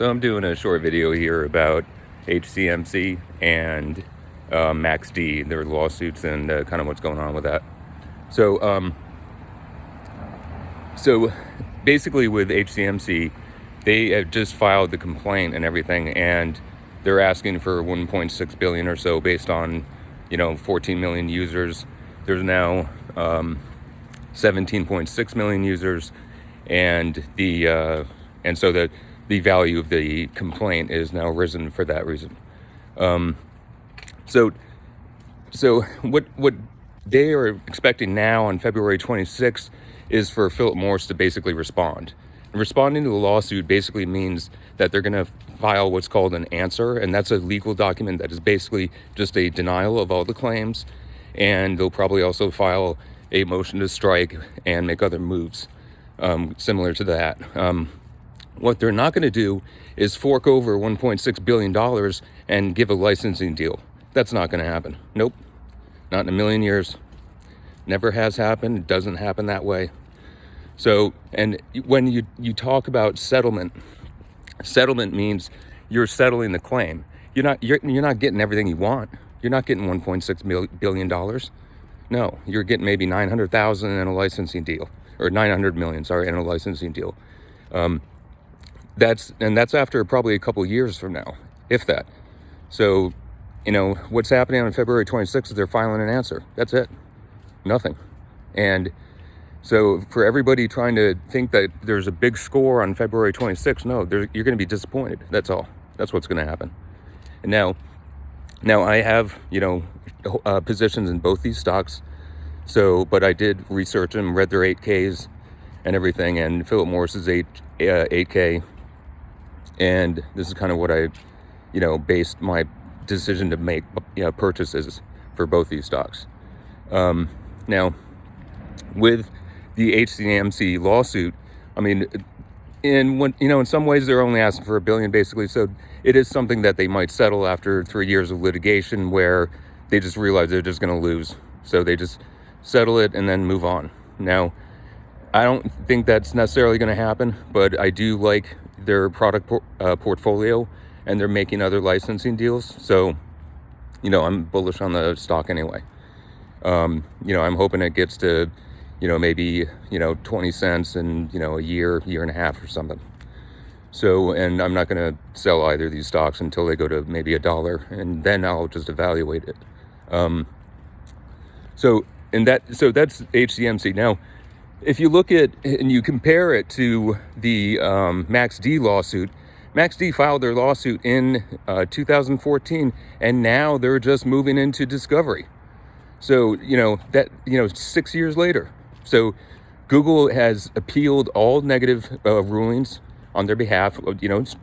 So I'm doing a short video here about HCMC and MAXD, their lawsuits, and kind of what's going on with that. So basically with HCMC, they have just filed the complaint and everything, and they're asking for 1.6 billion or so based on 14 million users. There's now 17.6 million users, and so the value of the complaint is now risen for that reason. So what they are expecting now on February 26th is for Philip Morris to basically respond. And responding to the lawsuit basically means that they're going to file what's called an answer, and that's a legal document that is basically just a denial of all the claims, and they'll probably also file a motion to strike and make other moves similar to that. What they're not going to do is fork over $1.6 billion and give a licensing deal. That's not going to happen. Nope. Not in a million years. Never has happened. It doesn't happen that way. So, and when you talk about settlement means you're settling the claim. You're not getting everything you want. You're not getting $1.6 billion. No, you're getting maybe 900,000 in a licensing deal, or 900 million, in a licensing deal. That's after probably a couple years from now, if that. So, what's happening on February 26th is they're filing an answer. That's it. Nothing. And so for everybody trying to think that there's a big score on February 26th, no, you're going to be disappointed. That's all. That's what's going to happen. And now I have, positions in both these stocks. So, but I did research them, read their 8Ks and everything, and Philip Morris is 8K. And this is kind of what I, based my decision to make, purchases for both these stocks. Now, with the HCMC lawsuit, I mean, in some ways they're only asking for $1 billion basically. So it is something that they might settle after 3 years of litigation, where they just realize they're just going to lose. So they just settle it and then move on. Now, I don't think that's necessarily going to happen, but I do like their product portfolio, and they're making other licensing deals. So, I'm bullish on the stock anyway. I'm hoping it gets to, maybe, 20 cents in, a year and a half or something. So, and I'm not going to sell either of these stocks until they go to maybe $1, and then I'll just evaluate it. So that's HCMC. Now, if you look at and you compare it to the MAXD lawsuit, MAXD filed their lawsuit in 2014, and now they're just moving into discovery. So, 6 years later. So Google has appealed all negative rulings on their behalf,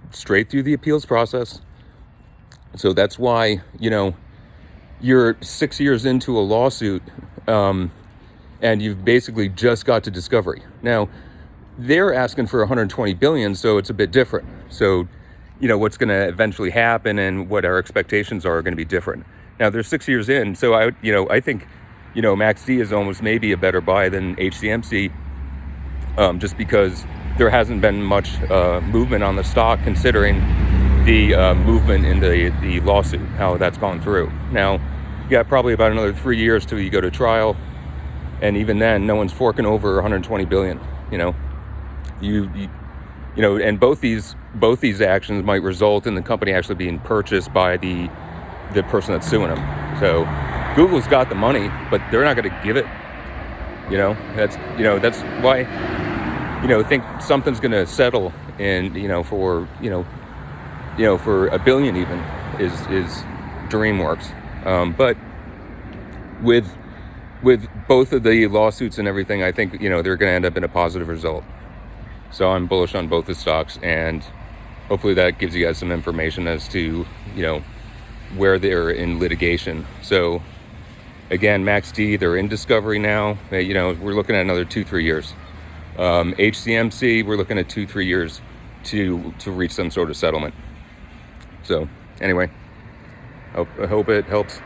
straight through the appeals process. So that's why, you're 6 years into a lawsuit, and you've basically just got to discovery. Now, they're asking for 120 billion, so it's a bit different. So, what's going to eventually happen and what our expectations are going to be different. Now, they're 6 years in, so I think, MAXD is almost maybe a better buy than HCMC, just because there hasn't been much movement on the stock, considering the movement in the lawsuit, how that's gone through. Now, you got probably about another 3 years till you go to trial, and even then, no one's forking over 120 billion. And both these actions might result in the company actually being purchased by the person that's suing them. So Google's got the money, but they're not going to give it. That's why think something's going to settle in for for $1 billion even is DreamWorks. But with both of the lawsuits and everything, I think they're going to end up in a positive result. So I'm bullish on both the stocks, and hopefully that gives you guys some information as to where they're in litigation. So again, MAXD, they're in discovery now. We're looking at another 2-3 years. HCMC, we're looking at 2-3 years to reach some sort of settlement. So anyway, I hope it helps.